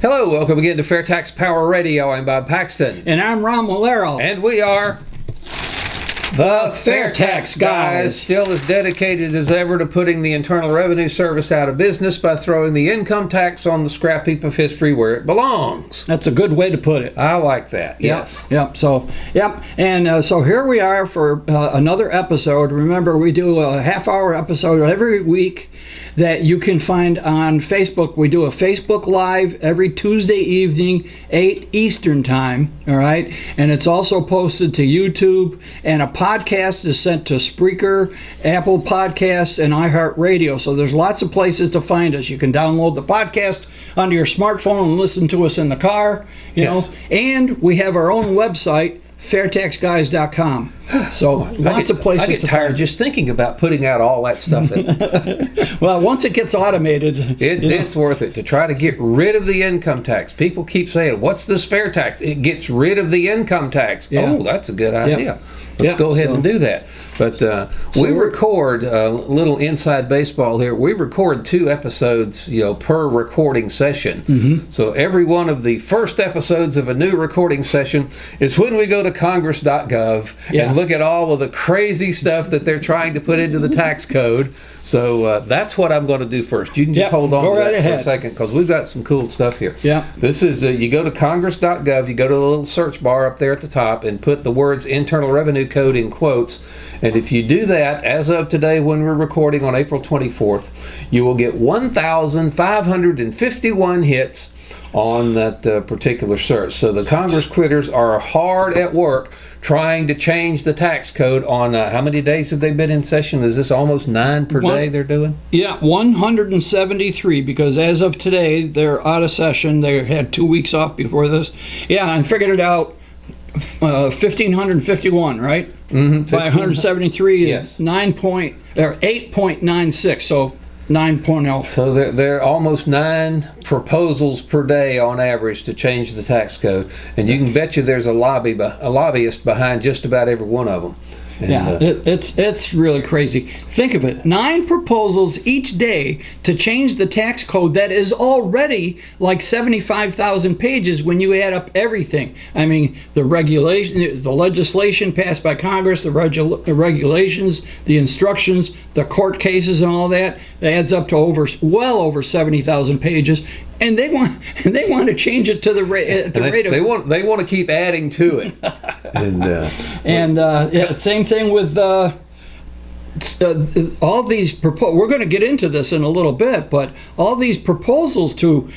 Hello, welcome again to Fair Tax Power Radio. I'm Bob Paxton. And I'm Ron Molero. And we are the Fair Tax Guys. Still as dedicated as ever to putting the Internal Revenue Service out of business by throwing the income tax on the scrap heap of history where it belongs. That's a good way to put it. I like that, yes. Yep. So here we are for another episode. Remember, we do a half-hour episode every week that you can find on Facebook. We do a Facebook Live every Tuesday evening, 8 Eastern Time, all right? And it's also posted to YouTube, and a podcast is sent to Spreaker, Apple Podcasts, and iHeartRadio. So there's lots of places to find us. You can download the podcast onto your smartphone and listen to us in the car, you know. And we have our own website, fairtaxguys.com. So lots of places to find. I get tired just thinking about putting out all that stuff in. Well, once it gets automated, it's worth it to try to get rid of the income tax. People keep saying, what's this fair tax? It gets rid of the income tax. Yeah. Oh, that's a good idea. Let's go ahead and do that. But we record a little inside baseball here. We record 2 episodes, per recording session. Mm-hmm. So every one of the first episodes of a new recording session is when we go to Congress.gov and look at all of the crazy stuff that they're trying to put into the tax code. So that's what I'm going to do first. You can just hold on to that for a second because we've got some cool stuff here. Yeah. This is, you go to Congress.gov, you go to the little search bar up there at the top and put the words Internal Revenue Code in quotes. And if you do that, as of today when we're recording on April 24th, you will get 1,551 hits on that particular search. So the Congress critters are hard at work trying to change the tax code on how many days have they been in session? Is this almost 9 per day they're doing? Yeah, 173, because as of today, they're out of session. They had 2 weeks off before this. Yeah, and figured it out, 1,551, right? Mm-hmm. By 173 is 8.96, so 9.0. So there are almost 9 proposals per day on average to change the tax code, and you can bet you there's a lobbyist behind just about every one of them. And, it's really crazy. Think of it, 9 proposals each day to change the tax code that is already like 75,000 pages when you add up everything. I mean, the legislation passed by Congress, the regulations, the instructions, the court cases and all that, it adds up to well over 70,000 pages. And they want to change it to the rate of they want to keep adding to it. Same thing with all these we're going to get into this in a little bit, but all these proposals to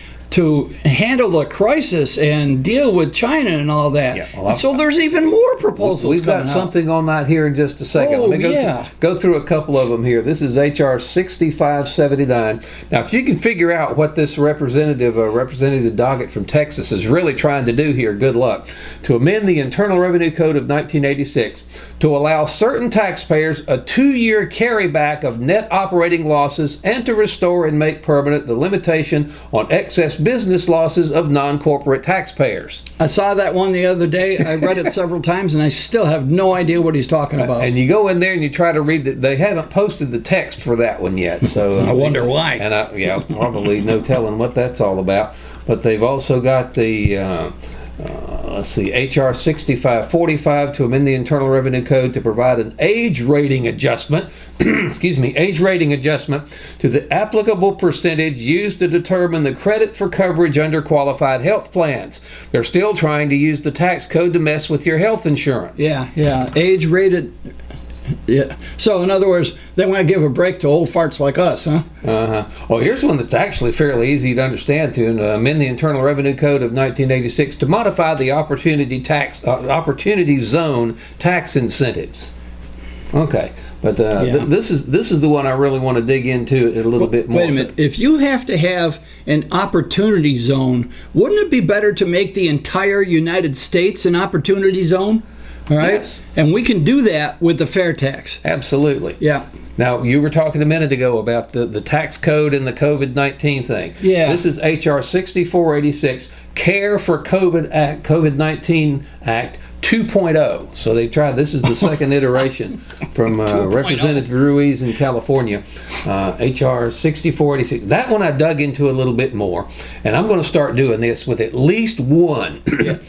handle the crisis and deal with China and all that. Yeah, so there's even more proposals. We've got something on that here in just a second. Let me go through a couple of them here. This is H.R. 6579. Now, if you can figure out what this Representative Doggett from Texas is really trying to do here, good luck. To amend the Internal Revenue Code of 1986 to allow certain taxpayers a 2-year carryback of net operating losses and to restore and make permanent the limitation on excess business losses of non-corporate taxpayers. I saw that one the other day. I read it several times and I still have no idea what he's talking about. And you go in there and you try to read it. They haven't posted the text for that one yet. So I wonder why. And probably no telling what that's all about. But they've also got the H.R. 6545 to amend the Internal Revenue Code to provide an age rating adjustment, age rating adjustment to the applicable percentage used to determine the credit for coverage under qualified health plans. They're still trying to use the tax code to mess with your health insurance. Yeah, age rated. Yeah. So, in other words, they want to give a break to old farts like us, huh? Well, here's one that's actually fairly easy to understand. To amend the Internal Revenue Code of 1986 to modify the opportunity zone tax incentives. Okay, but this is the one I really want to dig into a little bit more. Wait a minute. If you have to have an opportunity zone, wouldn't it be better to make the entire United States an opportunity zone? All right, yes. And we can do that with the fair tax. Absolutely. Yeah. Now, you were talking a minute ago about the tax code and the COVID-19 thing. Yeah. This is H.R. 6486 Care for COVID-19 Act 2.0. So they tried, this is the second iteration from Representative Ruiz in California, HR 6486. That one I dug into a little bit more, and I'm going to start doing this with at least one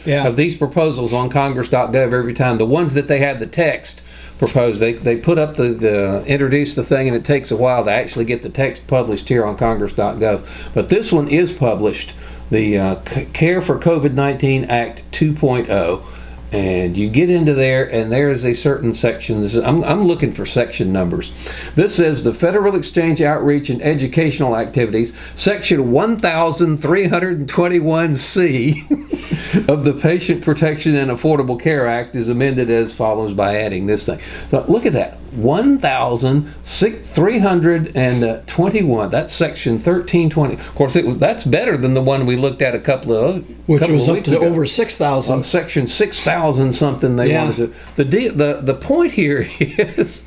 of these proposals on Congress.gov every time. The ones that they have the text proposed, they put up introduce the thing, and it takes a while to actually get the text published here on Congress.gov. But this one is published, the Care for COVID-19 Act 2.0. And you get into there, and there is a certain section. I'm looking for section numbers. This says the Federal Exchange Outreach and Educational Activities, Section 1321C of the Patient Protection and Affordable Care Act is amended as follows by adding this thing. So look at that. 1,321. That's Section 1320. Of course, that's better than the one we looked at a couple of which was up to ago. Over 6,000. Section 6,000 something they wanted to. The point here is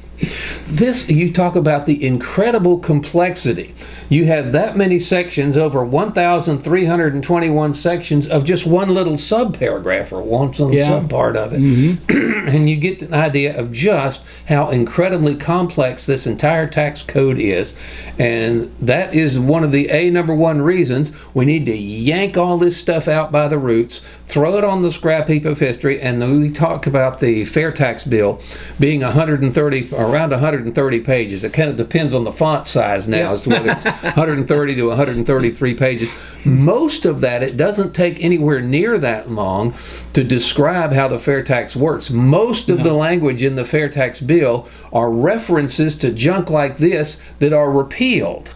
this. You talk about the incredible complexity. You have that many sections, over 1,321 sections of just one little subparagraph or one little subpart of it. Mm-hmm. And you get the idea of just how incredibly complex this entire tax code is. And that is one of the number one reasons we need to yank all this stuff out by the roots, throw it on the scrap heap of history. And then we talk about the fair tax bill being around 130 pages. It kind of depends on the font size now as to whether it's 130 to 133 pages. Most of that, it doesn't take anywhere near that long to describe how the fair tax works. Most of the language in the fair tax bill are references to junk like this that are repealed.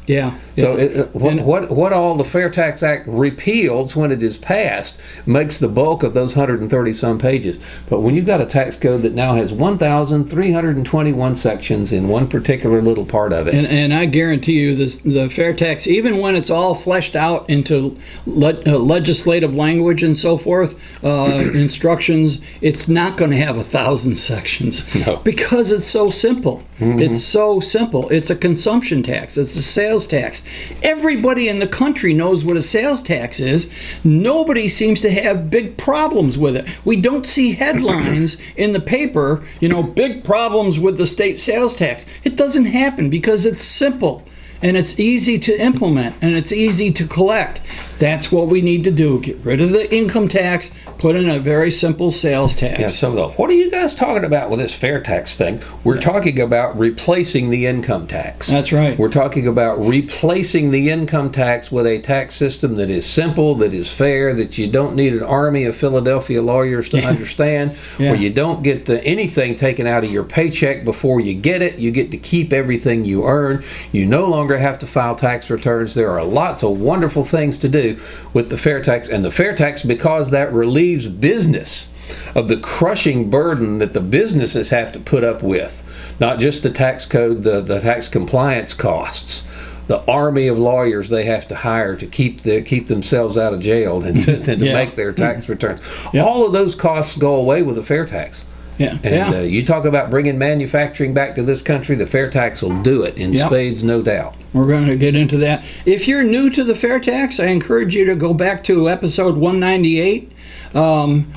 So what all the Fair Tax Act repeals when it is passed makes the bulk of those 130 some pages. But when you've got a tax code that now has 1,321 sections in one particular little part of it. And I guarantee you the fair tax, even when it's all fleshed out into legislative language and so forth, instructions, it's not going to have 1,000 sections. No. Because it's so simple. Mm-hmm. It's so simple. It's a consumption tax. It's a sales tax. Everybody in the country knows what a sales tax is. Nobody seems to have big problems with it. We don't see headlines in the paper, big problems with the state sales tax. It doesn't happen because it's simple. And it's easy to implement, and it's easy to collect. That's what we need to do. Get rid of the income tax, put in a very simple sales tax. Yeah, so what are you guys talking about with this fair tax thing? We're talking about replacing the income tax. That's right. We're talking about replacing the income tax with a tax system that is simple, that is fair, that you don't need an army of Philadelphia lawyers to understand, where you don't get anything taken out of your paycheck before you get it. You get to keep everything you earn. You no longer have to file tax returns. There are lots of wonderful things to do with the fair tax, and the fair tax, because that relieves business of the crushing burden that the businesses have to put up with, not just the tax code, the tax compliance costs, the army of lawyers they have to hire to keep themselves out of jail and to make their tax returns. All of those costs go away with the fair tax. You talk about bringing manufacturing back to this country, the fair tax will do it in spades, no doubt. We're going to get into that. If you're new to the fair tax, I encourage you to go back to episode 198.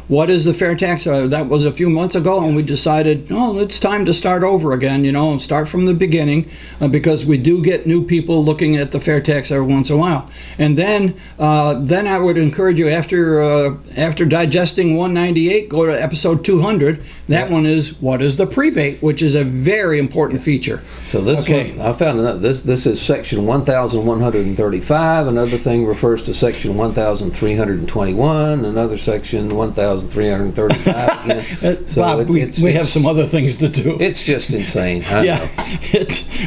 What is the fair tax? That was a few months ago, and we decided, it's time to start over again, and start from the beginning, because we do get new people looking at the fair tax every once in a while. And then I would encourage you, after digesting 198, go to episode 200. That one is what is the prebate, which is a very important feature. So this one, I found another. This is section 1,135. Another thing refers to section 1,321. Another section 1,335 again. So Bob, we have some other things to do. It's just insane. I know.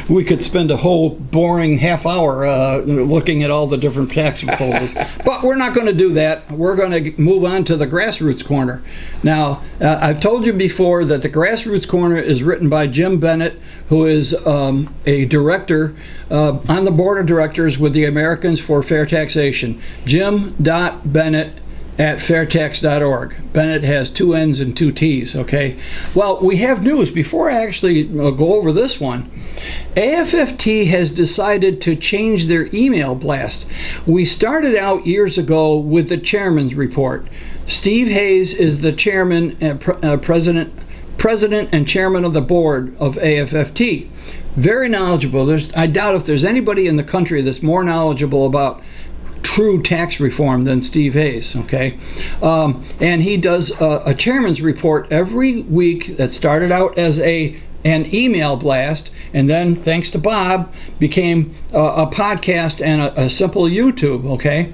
We could spend a whole boring half hour looking at all the different tax proposals. But we're not going to do that. We're going to move on to the Grassroots Corner. Now, I've told you before that the Grassroots Corner is written by Jim Bennett, who is a director on the board of directors with the Americans for Fair Taxation. Jim.Bennett at fairtax.org. Bennett has 2 N's and 2 T's, okay? Well, we have news. Before I actually go over this one, AFFT has decided to change their email blast. We started out years ago with the chairman's report. Steve Hayes is the chairman and president and chairman of the board of AFFT. Very knowledgeable. I doubt if there's anybody in the country that's more knowledgeable about true tax reform than Steve Hayes, okay? And he does a chairman's report every week that started out as an email blast, and then, thanks to Bob, became a podcast and a simple YouTube, okay?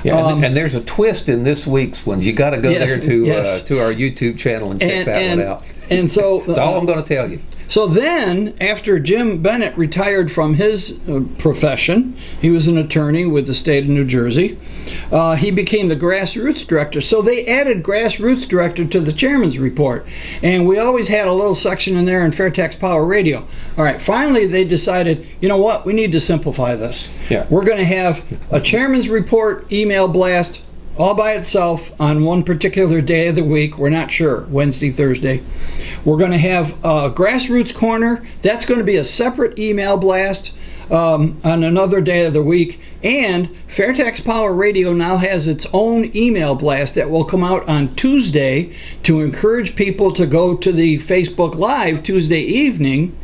Yeah, and there's a twist in this week's one. You got to go there to our YouTube channel and check that one out. And so that's all I'm going to tell you. So then, after Jim Bennett retired from his profession, he was an attorney with the state of New Jersey, he became the grassroots director. So they added grassroots director to the chairman's report. And we always had a little section in there in Fair Tax Power Radio. All right, finally they decided, you know what, we need to simplify this. Yeah. We're going to have a chairman's report email blast all by itself on one particular day of the week. We're not sure, Wednesday, Thursday. We're going to have a Grassroots Corner. That's going to be a separate email blast on another day of the week. And Fair Tax Power Radio now has its own email blast that will come out on Tuesday to encourage people to go to the Facebook Live Tuesday evening.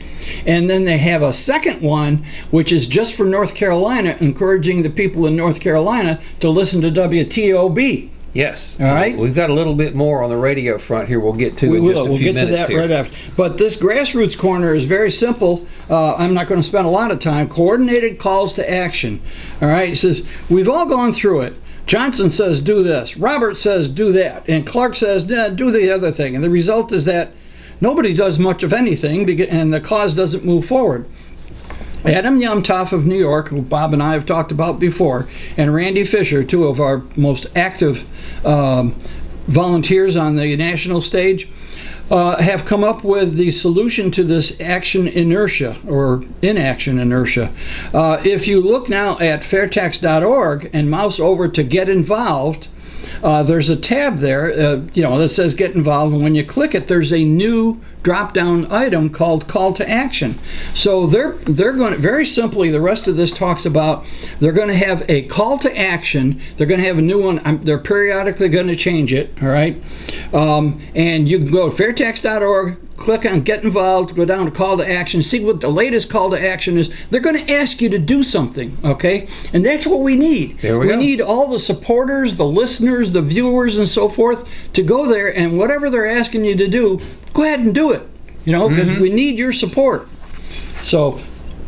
And then they have a second one, which is just for North Carolina, encouraging the people in North Carolina to listen to WTOB. Yes. All right. We've got a little bit more on the radio front here. We'll get to in just a few minutes. We'll get to that here. right after. But this Grassroots Corner is very simple. I'm not going to spend a lot of time. Coordinated calls to action. All right. He says, we've all gone through it. Johnson says, do this. Robert says, do that. And Clark says, do the other thing. And the result is that nobody does much of anything, and the cause doesn't move forward. Adam Yumtoff of New York, who Bob and I have talked about before, and Randy Fisher, 2 of our most active volunteers on the national stage, have come up with the solution to this action inertia, or inaction inertia. If you look now at fairtax.org and mouse over to Get Involved, there's a tab there, that says Get Involved, and when you click it, there's a new drop-down item called Call to Action. So they're going to, very simply, the rest of this talks about, they're going to have a call to action. They're going to have a new one. They're periodically going to change it, all right? And you can go to fairtax.org, click on Get Involved, go down to Call to Action, see what the latest call to action is. They're going to ask you to do something, okay? And that's what we need. There we go. We need all the supporters, the listeners, the viewers, and so forth to go there, and whatever they're asking you to do, go ahead and do it, because we need your support. So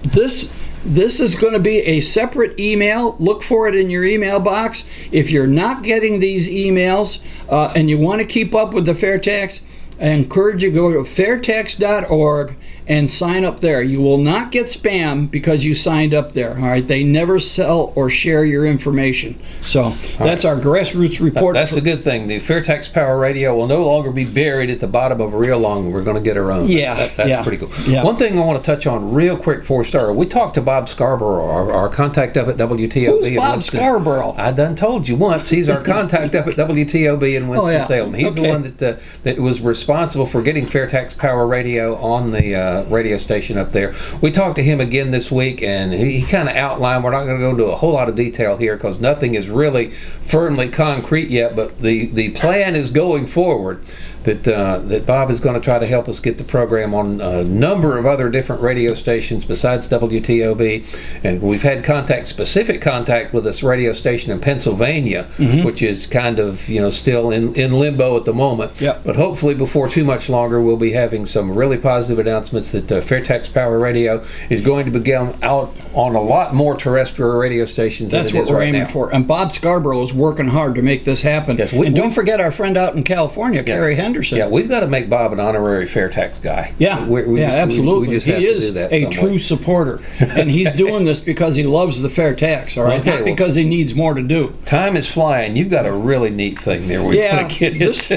this is going to be a separate email. Look for it in your email box. If you're not getting these emails and you want to keep up with the Fair Tax, I encourage you to go to fairtax.org and sign up there. You will not get spam because you signed up there. All right, they never sell or share your information. So that's our grassroots report. That's a good thing. The Fair Tax Power Radio will no longer be buried at the bottom of a reel log. We're going to get our own. Yeah, that's pretty cool. Yeah. One thing I want to touch on real quick before we start. We talked to Bob Scarborough, our contact up at WTOB. Who's Bob Scarborough? I done told you once. He's our contact up at WTOB in Winston-Salem. He's the one that was responsible for getting Fair Tax Power Radio on the radio station up there. We talked to him again this week, and he kind of outlined, we're not going to go into a whole lot of detail here because nothing is really firmly concrete yet, but the plan is going forward that Bob is going to try to help us get the program on a number of other different radio stations besides WTOB. And we've had specific contact with this radio station in Pennsylvania, which is kind of still in limbo at the moment. Yep. But hopefully before too much longer we'll be having some really positive announcements that Fair Tax Power Radio is going to begin out on a lot more terrestrial radio stations than it is right now. That's what we're aiming for. And Bob Scarborough is working hard to make this happen. Yes, and don't forget our friend out in California, Kerry Henderson. Yeah, we've got to make Bob an honorary Fair Tax guy. Yeah, We absolutely. just have he to is do that a true supporter, and he's doing this because he loves the Fair Tax, all right? Okay, not because he needs more to do. Time is flying. You've got a really neat thing there. This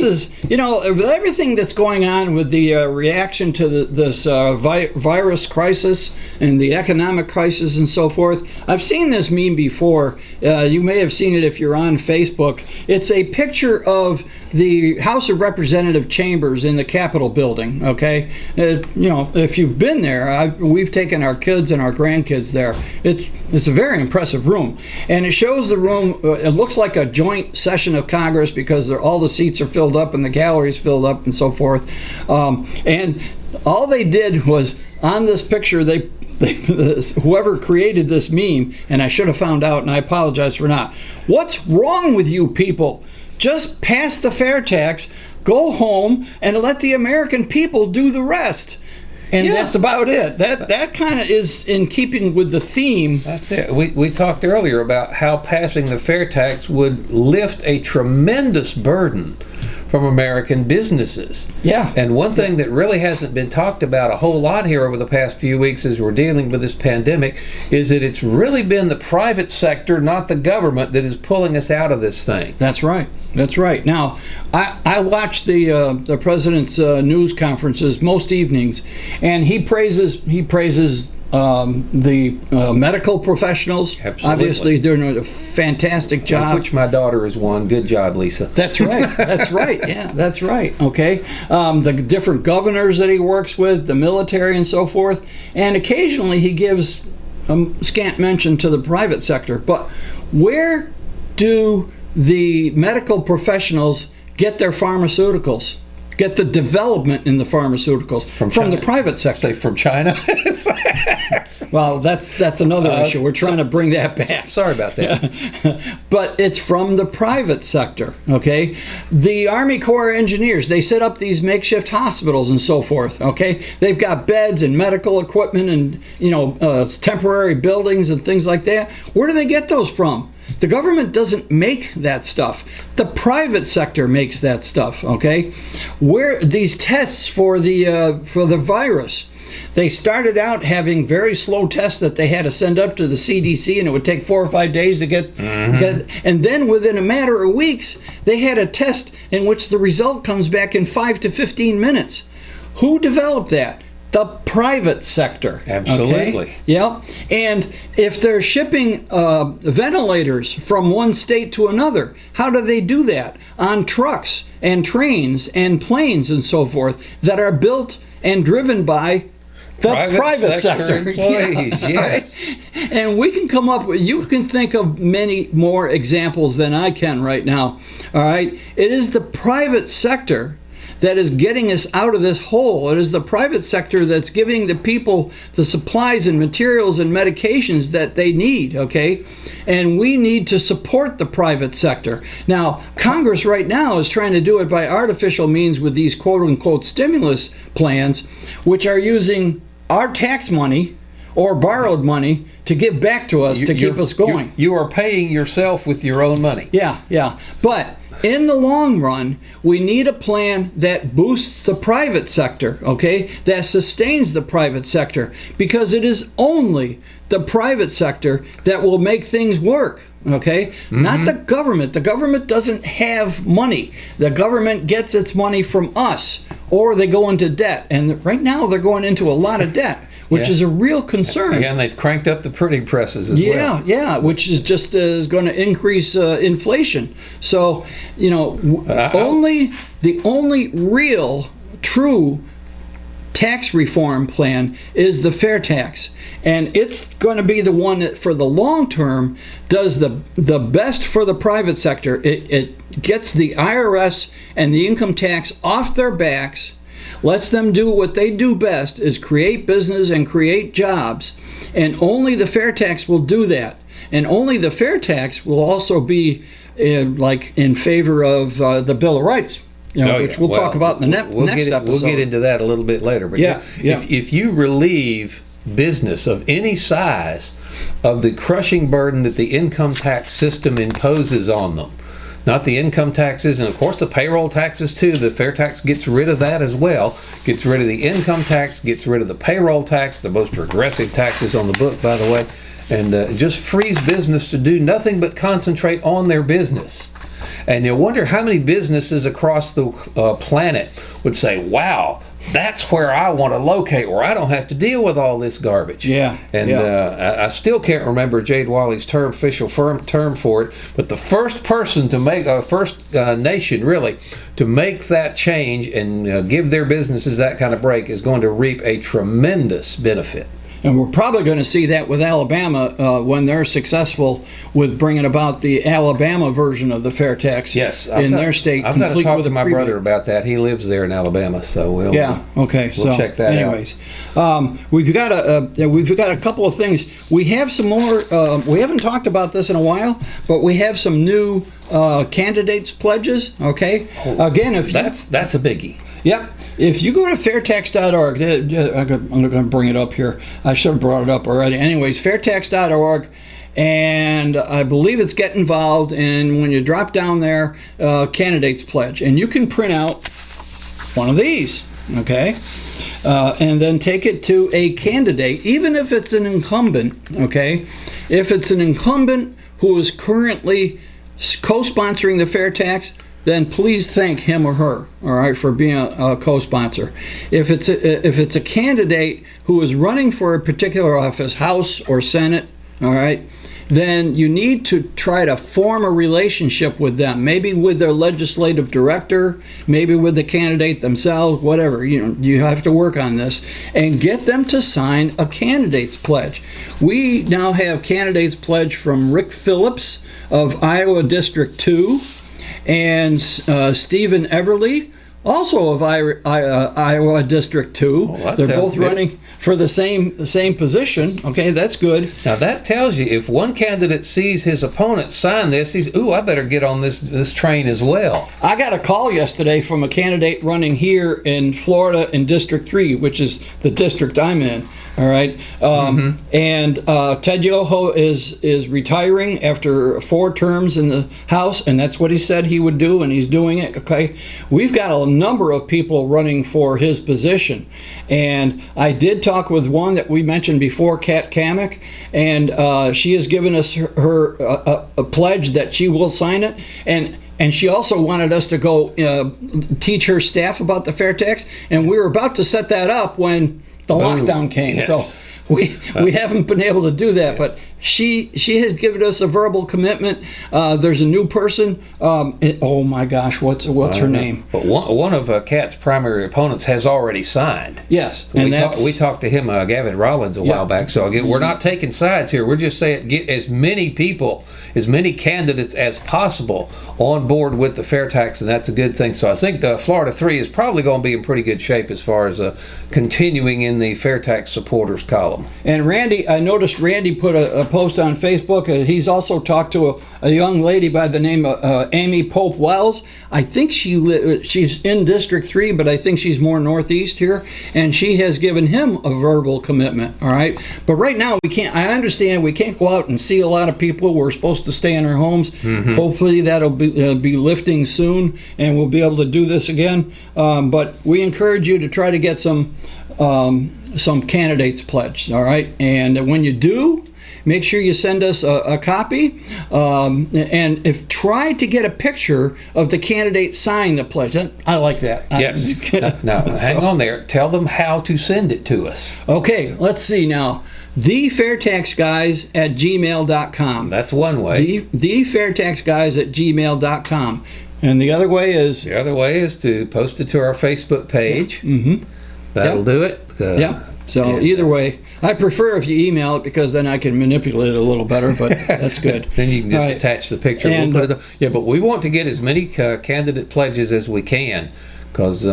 is, with everything that's going on with the reaction to this virus crisis and the economic crisis and so forth. I've seen this meme before. You may have seen it if you're on Facebook. It's a picture of the House of Representative chambers in the Capitol building. Okay, if you've been there, we've taken our kids and our grandkids there. It's a very impressive room, and it shows the room. It looks like a joint session of Congress because all the seats are filled up and the gallery's filled up and so forth. And all they did was on this picture, whoever created this meme, and I should have found out, and I apologize for not. What's wrong with you people? Just pass the fair tax, go home, and let the American people do the rest. And that's about it. That kind of is in keeping with the theme. That's it. We talked earlier about how passing the fair tax would lift a tremendous burden from American businesses. Yeah. And one thing that really hasn't been talked about a whole lot here over the past few weeks as we're dealing with this pandemic is that it's really been the private sector, not the government, that is pulling us out of this thing. That's right. That's right. Now, I watch the president's news conferences most evenings, and he praises the medical professionals. Absolutely. Obviously, they're doing a fantastic job. Of which my daughter is one. Good job, Lisa. That's right. That's right. Yeah, that's right. Okay. The different governors that he works with, the military and so forth. And occasionally he gives scant mention to the private sector. But where do the medical professionals get their pharmaceuticals? Get the development in the pharmaceuticals from the private sector. Say from China. Well, that's another issue. We're trying to bring that back. Sorry about that. But it's from the private sector. Okay, the Army Corps of Engineers, they set up these makeshift hospitals and so forth. Okay, they've got beds and medical equipment and temporary buildings and things like that. Where do they get those from? The government doesn't make that stuff. The private sector makes that stuff. Okay, where these tests for the virus, they started out having very slow tests that they had to send up to the CDC, and it would take 4 or 5 days to get. And then within a matter of weeks, they had a test in which the result comes back in 5 to 15 minutes. Who developed that? The private sector. Absolutely. Okay? Yeah. And if they're shipping ventilators from one state to another, how do they do that? On trucks and trains and planes and so forth that are built and driven by the private sector employees. Yeah. Yes. And we can come up with, you can think of many more examples than I can right now. All right. It is the private sector that is getting us out of this hole. It is the private sector that's giving the people the supplies and materials and medications that they need, okay? And we need to support the private sector. Now, Congress right now is trying to do it by artificial means with these quote-unquote stimulus plans, which are using our tax money or borrowed money to give back to us to keep us going. You are paying yourself with your own money. Yeah. But in the long run, we need a plan that boosts the private sector, okay? That sustains the private sector, because it is only the private sector that will make things work, okay? Not the government. The government doesn't have money. The government gets its money from us, or they go into debt. And right now they're going into a lot of debt, which is a real concern. Again, they've cranked up the printing presses as well. Yeah, which is just is going to increase inflation. So, the only real, true tax reform plan is the fair tax. And it's going to be the one that, for the long term, does the best for the private sector. It gets the IRS and the income tax off their backs, lets them do what they do best, is create business and create jobs. And only the fair tax will do that. And only the fair tax will also be in favor of the Bill of Rights, which we'll talk about in the next episode. We'll get into that a little bit later. But if you relieve business of any size of the crushing burden that the income tax system imposes on them, not the income taxes, and of course the payroll taxes too. The fair tax gets rid of that as well. Gets rid of the income tax, gets rid of the payroll tax, the most regressive taxes on the book, by the way, and just frees business to do nothing but concentrate on their business. And you'll wonder how many businesses across the planet would say, wow, that's where I want to locate, where I don't have to deal with all this garbage. Yeah. And I still can't remember Jade Walley's official term for it, but the first person to make, first nation really, to make that change and give their businesses that kind of break is going to reap a tremendous benefit. And we're probably going to see that with Alabama when they're successful with bringing about the Alabama version of the fair tax in their state. I've got to talk to my brother about that. He lives there in Alabama, so we'll check that out. We've got a couple of things. We have some more. We haven't talked about this in a while, but we have some new candidates pledges. Okay, again, if that's a biggie. Yep. If you go to fairtax.org, I'm going to bring it up here. I should have brought it up already. Anyways, fairtax.org, and I believe it's Get Involved. And when you drop down there, Candidates Pledge, and you can print out one of these, okay? And then take it to a candidate, even if it's an incumbent, okay? If it's an incumbent who is currently co-sponsoring the fair tax, then please thank him or her, all right, for being a co-sponsor. If it's a candidate who is running for a particular office, House or Senate, all right, then you need to try to form a relationship with them, maybe with their legislative director, maybe with the candidate themselves, whatever. You have to work on this and get them to sign a candidate's pledge. We now have candidates pledge from Rick Phillips of Iowa District 2, and Stephen Everly, also of Iowa District 2. Oh, they're both running for the same position. Okay, that's good. Now that tells you if one candidate sees his opponent sign this, he's, I better get on this train as well. I got a call yesterday from a candidate running here in Florida in District 3, which is the district I'm in. All right, and Ted Yoho is retiring after 4 terms in the House, and that's what he said he would do, and he's doing it. Okay, we've got a number of people running for his position, and I did talk with one that we mentioned before, Kat Kamek, and she has given us her a pledge that she will sign it, and she also wanted us to go teach her staff about the fair tax, and we were about to set that up when the lockdown came. Yes. So we haven't been able to do that, but she has given us a verbal commitment. There's a new person. Oh my gosh, what's her name? But one of Kat's primary opponents has already signed. Yes, and we talked to him, Gavin Rollins, a while back. So again, we're not taking sides here. We're just saying get as many people, as many candidates as possible on board with the fair tax, and that's a good thing. So I think the Florida 3 is probably going to be in pretty good shape as far as continuing in the fair tax supporters column. And Randy, I noticed Randy put a post on Facebook. He's also talked to a young lady by the name of Amy Pope Wells. I think she's in District 3, but I think she's more northeast here, and she has given him a verbal commitment. All right, but right now we can't. I understand we can't go out and see a lot of people. We're supposed to stay in our homes. Hopefully that'll be lifting soon, and we'll be able to do this again. But we encourage you to try to get some candidates pledged. All right, and when you do, make sure you send us a copy, and try to get a picture of the candidate signing the pledge. I like that. Yes. Now, hang on there. Tell them how to send it to us. Okay, let's see now. TheFairTaxGuys@gmail.com. That's one way. TheFairTaxGuys@gmail.com. And the other way is? The other way is to post it to our Facebook page. That'll do it. So either way, I prefer if you email it because then I can manipulate it a little better, but that's good. Then you can just attach the picture. And, but we want to get as many candidate pledges as we can. Because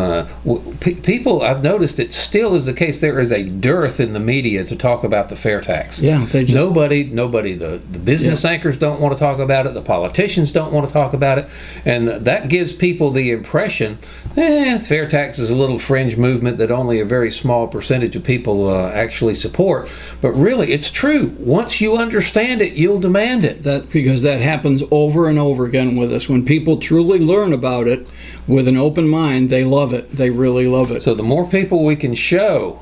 people, I've noticed it still is the case. There is a dearth in the media to talk about the fair tax. Yeah, nobody. The business anchors don't want to talk about it. The politicians don't want to talk about it, and that gives people the impression, fair tax is a little fringe movement that only a very small percentage of people actually support. But really, it's true. Once you understand it, you'll demand it. Because that happens over and over again with us. When people truly learn about it with an open mind, and they love it. They really love it. So the more people we can show,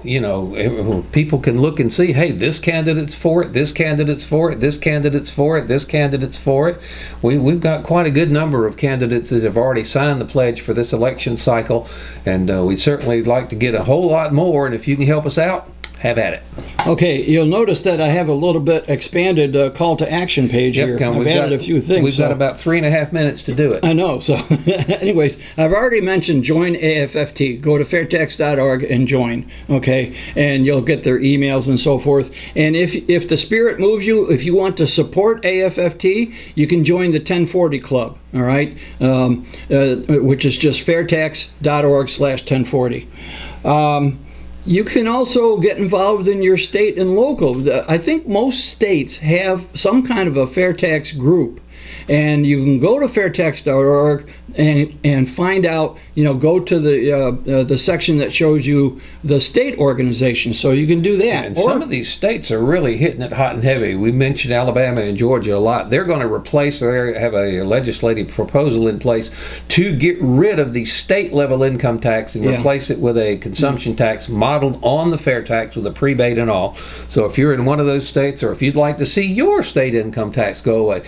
people can look and see, hey, this candidate's for it, this candidate's for it, this candidate's for it, this candidate's for it. We've got quite a good number of candidates that have already signed the pledge for this election cycle, and we'd certainly like to get a whole lot more, and if you can help us out, have at it. Okay, you'll notice that I have a little bit expanded call to action page here. I've added a few things. We've got about 3.5 minutes to do it. I know. So anyways, I've already mentioned Join AFFT. Go to fairtax.org and join, okay? And you'll get their emails and so forth. And if the spirit moves you, if you want to support AFFT, you can join the 1040 Club, all right? Which is just fairtax.org/1040. You can also get involved in your state and local. I think most states have some kind of a fair tax group. And you can go to fairtax.org and find out, go to the section that shows you the state organization. So you can do that. And some of these states are really hitting it hot and heavy. We mentioned Alabama and Georgia a lot. They're going to replace, or have a legislative proposal in place to get rid of the state level income tax and replace it with a consumption tax modeled on the fair tax with a prebate and all. So if you're in one of those states, or if you'd like to see your state income tax go away,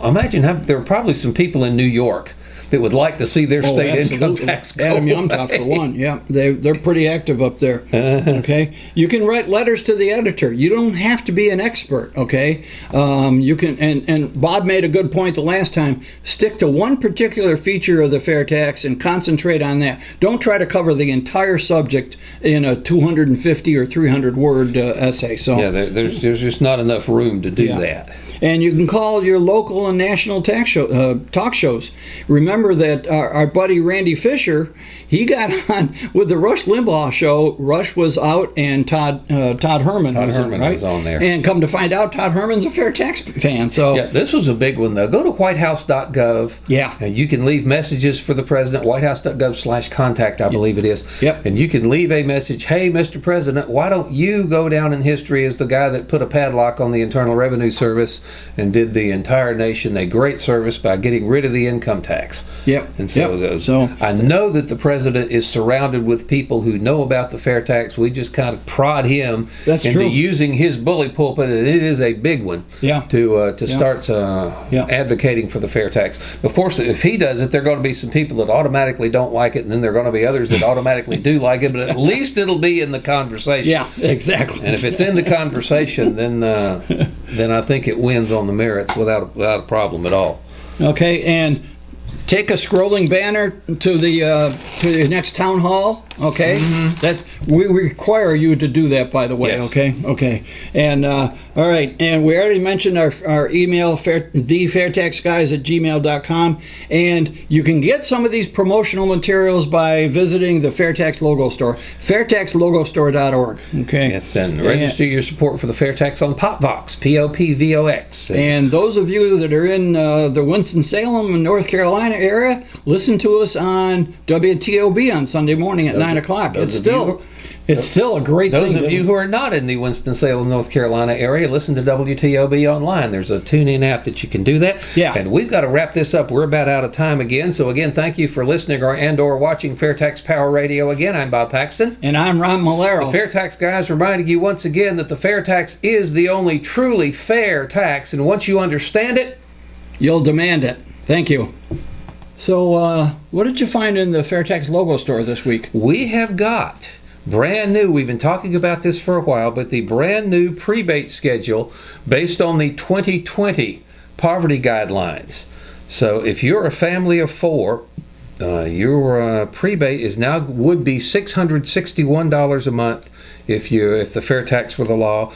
imagine there are probably some people in New York that would like to see their state income tax go Adam Yumtoff, for one. Yeah, they're pretty active up there. Okay, you can write letters to the editor. You don't have to be an expert. Okay, you can. And Bob made a good point the last time. Stick to one particular feature of the fair tax and concentrate on that. Don't try to cover the entire subject in a 250 or 300 word essay. So there's just not enough room to do that. And you can call your local and national talk shows. Remember that our buddy Randy Fisher, he got on with the Rush Limbaugh show. Rush was out, and Todd Herman was on there. And come to find out, Todd Herman's a fair tax fan. So this was a big one, though. Go to whitehouse.gov. Yeah. And you can leave messages for the president, whitehouse.gov/contact, I believe it is. Yep. And you can leave a message, hey, Mr. President, why don't you go down in history as the guy that put a padlock on the Internal Revenue Service and did the entire nation a great service by getting rid of the income tax. Yep. And so I know that the president is surrounded with people who know about the fair tax. We just kind of prod him into using his bully pulpit, and it is a big one, to start advocating for the fair tax. Of course, if he does it, there are going to be some people that automatically don't like it, and then there are going to be others that automatically do like it, but at least it'll be in the conversation. Yeah, exactly. And if it's in the conversation, then I think it wins on the merits without a problem at all. Okay, and take a scrolling banner to the next town hall. Okay, that we require you to do that, by the way. Yes. Okay, and all right, and we already mentioned our email, thefairtaxguys@gmail.com, and you can get some of these promotional materials by visiting the Fairtax Logo Store, fairtaxlogostore.org. Okay, yes, and register your support for the fair tax on PopVox, POPVOX. And those of you that are in the Winston-Salem and North Carolina area, listen to us on WTOB on Sunday morning at 9 o'clock. It's still a great thing. Those of you who are not in the Winston-Salem, North Carolina area, listen to WTOB online. There's a tune-in app that you can do that. Yeah. And we've got to wrap this up. We're about out of time again. So again, thank you for listening or watching Fair Tax Power Radio. Again, I'm Bob Paxton. And I'm Ron Malero. The Fair Tax Guys reminding you once again that the fair tax is the only truly fair tax. And once you understand it, you'll demand it. Thank you. So, what did you find in the Fairtax Logo Store this week? We have got brand new, we've been talking about this for a while, but the brand new prebate schedule based on the 2020 poverty guidelines. So if you're a family of four, your prebate would be $661 a month if the fair tax were the law.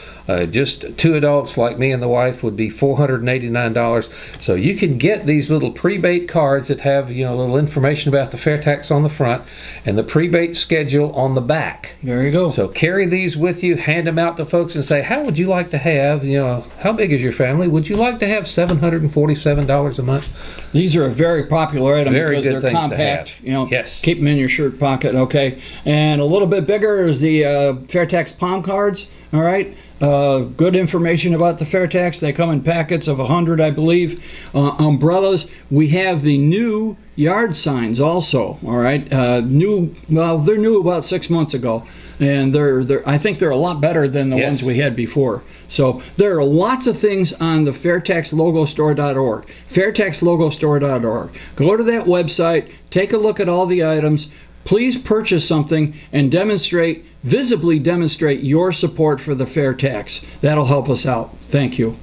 Just two adults like me and the wife would be $489. So you can get these little prebate cards that have a little information about the fair tax on the front and the prebate schedule on the back. There you go. So carry these with you, hand them out to folks and say, how would you like to have, how big is your family? Would you like to have $747 a month? These are a very popular item because they're compact. Yes. Keep them in your shirt pocket. Okay, and a little bit bigger is the fair tax palm cards. All right, good information about the fair tax. They come in packets of 100, I believe. Umbrellas. We have the new yard signs also. All right, they're new about 6 months ago, and I think they're a lot better than the ones we had before. So there are lots of things on the fairtaxlogostore.org, fairtaxlogostore.org. Go to that website, take a look at all the items. Please purchase something and visibly demonstrate your support for the fair tax. That'll help us out. Thank you.